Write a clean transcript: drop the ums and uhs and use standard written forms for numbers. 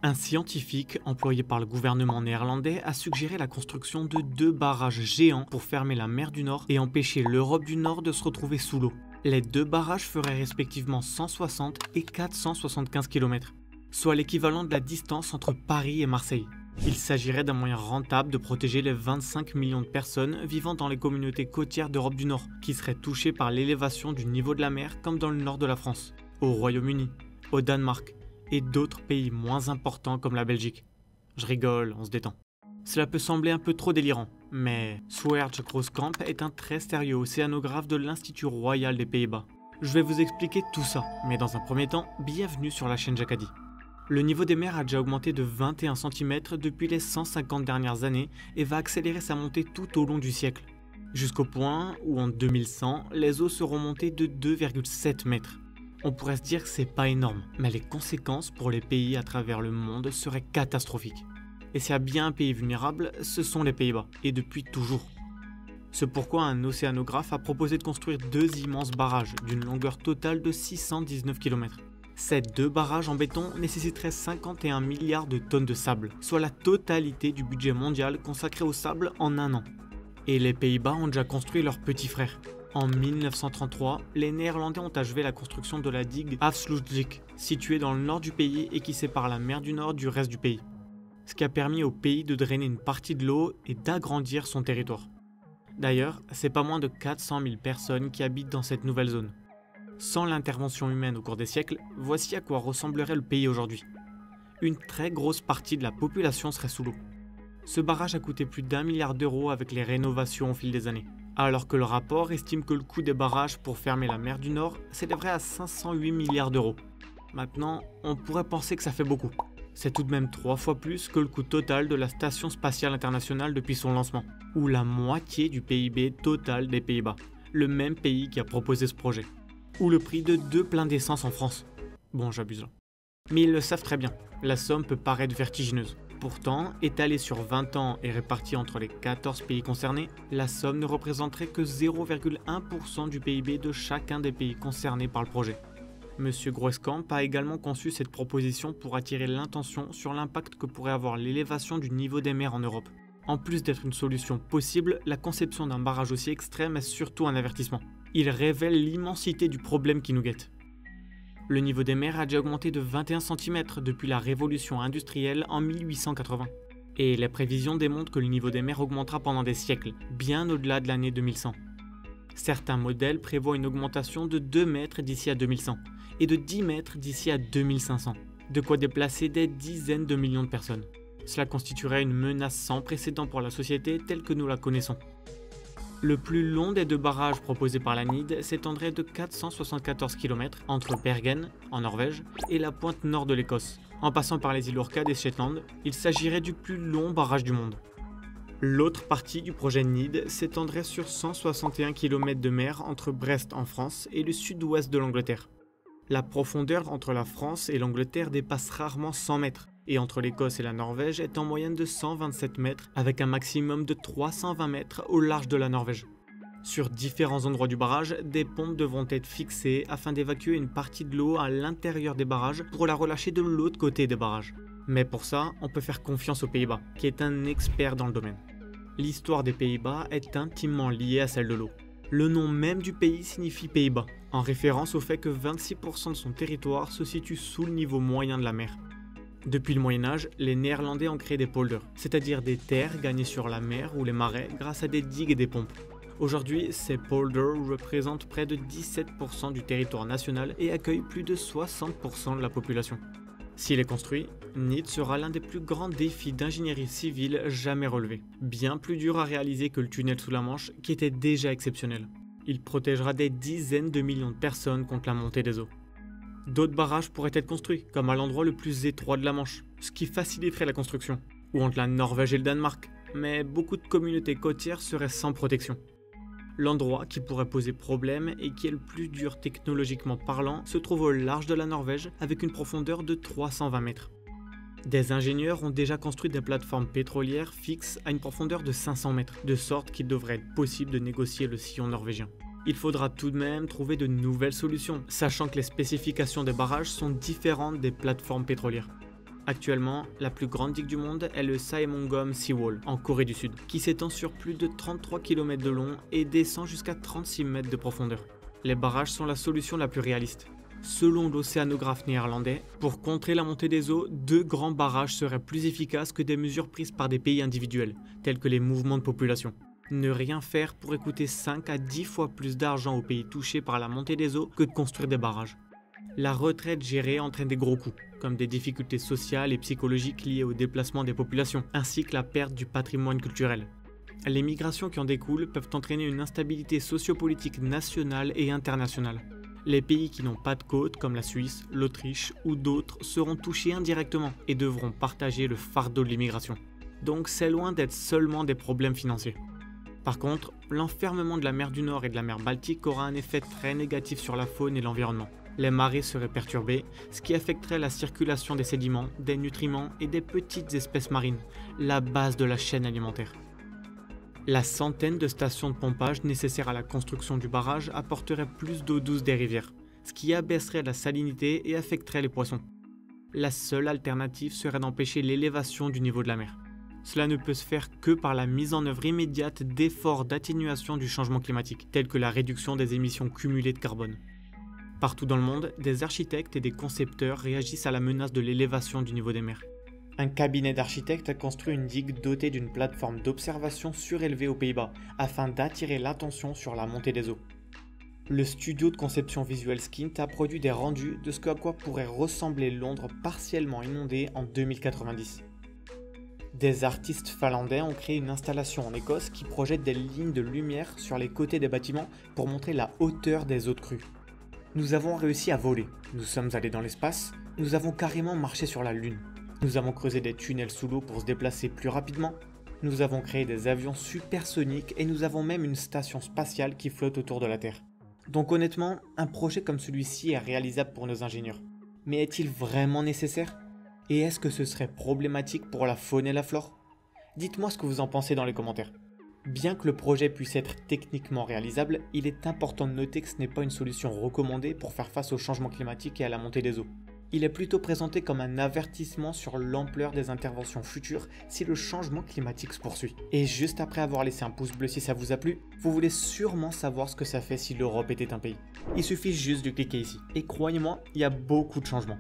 Un scientifique employé par le gouvernement néerlandais a suggéré la construction de deux barrages géants pour fermer la mer du Nord et empêcher l'Europe du Nord de se retrouver sous l'eau. Les deux barrages feraient respectivement 160 et 475 km, soit l'équivalent de la distance entre Paris et Marseille. Il s'agirait d'un moyen rentable de protéger les 25 millions de personnes vivant dans les communautés côtières d'Europe du Nord, qui seraient touchées par l'élévation du niveau de la mer comme dans le nord de la France, au Royaume-Uni, au Danemark et d'autres pays moins importants comme la Belgique. Je rigole, on se détend. Cela peut sembler un peu trop délirant, mais Sweert Grootkamp est un très sérieux océanographe de l'Institut Royal des Pays-Bas. Je vais vous expliquer tout ça, mais dans un premier temps, bienvenue sur la chaîne Jacadi. Le niveau des mers a déjà augmenté de 21 cm depuis les 150 dernières années et va accélérer sa montée tout au long du siècle, jusqu'au point où en 2100, les eaux seront montées de 2,7 mètres. On pourrait se dire que c'est pas énorme, mais les conséquences pour les pays à travers le monde seraient catastrophiques. Et s'il y a bien un pays vulnérable, ce sont les Pays-Bas, et depuis toujours. C'est pourquoi un océanographe a proposé de construire deux immenses barrages d'une longueur totale de 619 km. Ces deux barrages en béton nécessiteraient 51 milliards de tonnes de sable, soit la totalité du budget mondial consacré au sable en un an. Et les Pays-Bas ont déjà construit leur petit frère. En 1933, les Néerlandais ont achevé la construction de la digue Afsluitdijk, située dans le nord du pays et qui sépare la mer du Nord du reste du pays. Ce qui a permis au pays de drainer une partie de l'eau et d'agrandir son territoire. D'ailleurs, c'est pas moins de 400 000 personnes qui habitent dans cette nouvelle zone. Sans l'intervention humaine au cours des siècles, voici à quoi ressemblerait le pays aujourd'hui. Une très grosse partie de la population serait sous l'eau. Ce barrage a coûté plus d'1 milliard d'euros avec les rénovations au fil des années, alors que le rapport estime que le coût des barrages pour fermer la mer du Nord s'élèverait à 508 milliards d'euros. Maintenant, on pourrait penser que ça fait beaucoup. C'est tout de même 3 fois plus que le coût total de la Station Spatiale Internationale depuis son lancement, ou la moitié du PIB total des Pays-Bas, le même pays qui a proposé ce projet, ou le prix de 2 pleins d'essence en France. Bon, j'abuse là. Mais ils le savent très bien, la somme peut paraître vertigineuse. Pourtant, étalée sur 20 ans et répartie entre les 14 pays concernés, la somme ne représenterait que 0,1% du PIB de chacun des pays concernés par le projet. Monsieur Grootkamp a également conçu cette proposition pour attirer l'attention sur l'impact que pourrait avoir l'élévation du niveau des mers en Europe. En plus d'être une solution possible, la conception d'un barrage aussi extrême est surtout un avertissement. Il révèle l'immensité du problème qui nous guette. Le niveau des mers a déjà augmenté de 21 cm depuis la révolution industrielle en 1880. Et les prévisions démontrent que le niveau des mers augmentera pendant des siècles, bien au-delà de l'année 2100. Certains modèles prévoient une augmentation de 2 mètres d'ici à 2100 et de 10 mètres d'ici à 2500, de quoi déplacer des dizaines de millions de personnes. Cela constituerait une menace sans précédent pour la société telle que nous la connaissons. Le plus long des deux barrages proposés par la NID s'étendrait de 474 km entre Bergen, en Norvège, et la pointe nord de l'Écosse. En passant par les îles Orcades et Shetland, il s'agirait du plus long barrage du monde. L'autre partie du projet NID s'étendrait sur 161 km de mer entre Brest en France et le sud-ouest de l'Angleterre. La profondeur entre la France et l'Angleterre dépasse rarement 100 mètres, et entre l'Écosse et la Norvège est en moyenne de 127 mètres avec un maximum de 320 mètres au large de la Norvège. Sur différents endroits du barrage, des pompes devront être fixées afin d'évacuer une partie de l'eau à l'intérieur des barrages pour la relâcher de l'autre côté des barrages. Mais pour ça, on peut faire confiance aux Pays-Bas, qui est un expert dans le domaine. L'histoire des Pays-Bas est intimement liée à celle de l'eau. Le nom même du pays signifie Pays-Bas, en référence au fait que 26% de son territoire se situe sous le niveau moyen de la mer. Depuis le Moyen-Âge, les Néerlandais ont créé des polders, c'est-à-dire des terres gagnées sur la mer ou les marais grâce à des digues et des pompes. Aujourd'hui, ces polders représentent près de 17% du territoire national et accueillent plus de 60% de la population. S'il est construit, NID sera l'un des plus grands défis d'ingénierie civile jamais relevés, bien plus dur à réaliser que le tunnel sous la Manche qui était déjà exceptionnel. Il protégera des dizaines de millions de personnes contre la montée des eaux. D'autres barrages pourraient être construits, comme à l'endroit le plus étroit de la Manche, ce qui faciliterait la construction, ou entre la Norvège et le Danemark, mais beaucoup de communautés côtières seraient sans protection. L'endroit qui pourrait poser problème et qui est le plus dur technologiquement parlant se trouve au large de la Norvège avec une profondeur de 320 mètres. Des ingénieurs ont déjà construit des plateformes pétrolières fixes à une profondeur de 500 mètres, de sorte qu'il devrait être possible de négocier le sillon norvégien. Il faudra tout de même trouver de nouvelles solutions, sachant que les spécifications des barrages sont différentes des plateformes pétrolières. Actuellement, la plus grande digue du monde est le Saemongom Seawall en Corée du Sud, qui s'étend sur plus de 33 km de long et descend jusqu'à 36 mètres de profondeur. Les barrages sont la solution la plus réaliste. Selon l'océanographe néerlandais, pour contrer la montée des eaux, 2 grands barrages seraient plus efficaces que des mesures prises par des pays individuels, tels que les mouvements de population. Ne rien faire pourrait coûter 5 à 10 fois plus d'argent aux pays touchés par la montée des eaux que de construire des barrages. La retraite gérée entraîne des gros coûts, comme des difficultés sociales et psychologiques liées au déplacement des populations, ainsi que la perte du patrimoine culturel. Les migrations qui en découlent peuvent entraîner une instabilité sociopolitique nationale et internationale. Les pays qui n'ont pas de côte, comme la Suisse, l'Autriche ou d'autres, seront touchés indirectement et devront partager le fardeau de l'immigration. Donc c'est loin d'être seulement des problèmes financiers. Par contre, l'enfermement de la mer du Nord et de la mer Baltique aura un effet très négatif sur la faune et l'environnement. Les marées seraient perturbées, ce qui affecterait la circulation des sédiments, des nutriments et des petites espèces marines, la base de la chaîne alimentaire. La centaine de stations de pompage nécessaires à la construction du barrage apporterait plus d'eau douce des rivières, ce qui abaisserait la salinité et affecterait les poissons. La seule alternative serait d'empêcher l'élévation du niveau de la mer. Cela ne peut se faire que par la mise en œuvre immédiate d'efforts d'atténuation du changement climatique, tels que la réduction des émissions cumulées de carbone. Partout dans le monde, des architectes et des concepteurs réagissent à la menace de l'élévation du niveau des mers. Un cabinet d'architectes a construit une digue dotée d'une plateforme d'observation surélevée aux Pays-Bas, afin d'attirer l'attention sur la montée des eaux. Le studio de conception visuelle Skint a produit des rendus de ce à quoi pourrait ressembler Londres partiellement inondée en 2090. Des artistes finlandais ont créé une installation en Écosse qui projette des lignes de lumière sur les côtés des bâtiments pour montrer la hauteur des eaux de crue. Nous avons réussi à voler, nous sommes allés dans l'espace, nous avons carrément marché sur la Lune. Nous avons creusé des tunnels sous l'eau pour se déplacer plus rapidement, nous avons créé des avions supersoniques et nous avons même une station spatiale qui flotte autour de la Terre. Donc honnêtement, un projet comme celui-ci est réalisable pour nos ingénieurs. Mais est-il vraiment nécessaire ? Et est-ce que ce serait problématique pour la faune et la flore ? Dites-moi ce que vous en pensez dans les commentaires. Bien que le projet puisse être techniquement réalisable, il est important de noter que ce n'est pas une solution recommandée pour faire face au changement climatique et à la montée des eaux. Il est plutôt présenté comme un avertissement sur l'ampleur des interventions futures si le changement climatique se poursuit. Et juste après avoir laissé un pouce bleu si ça vous a plu, vous voulez sûrement savoir ce que ça fait si l'Europe était un pays. Il suffit juste de cliquer ici. Et croyez-moi, il y a beaucoup de changements.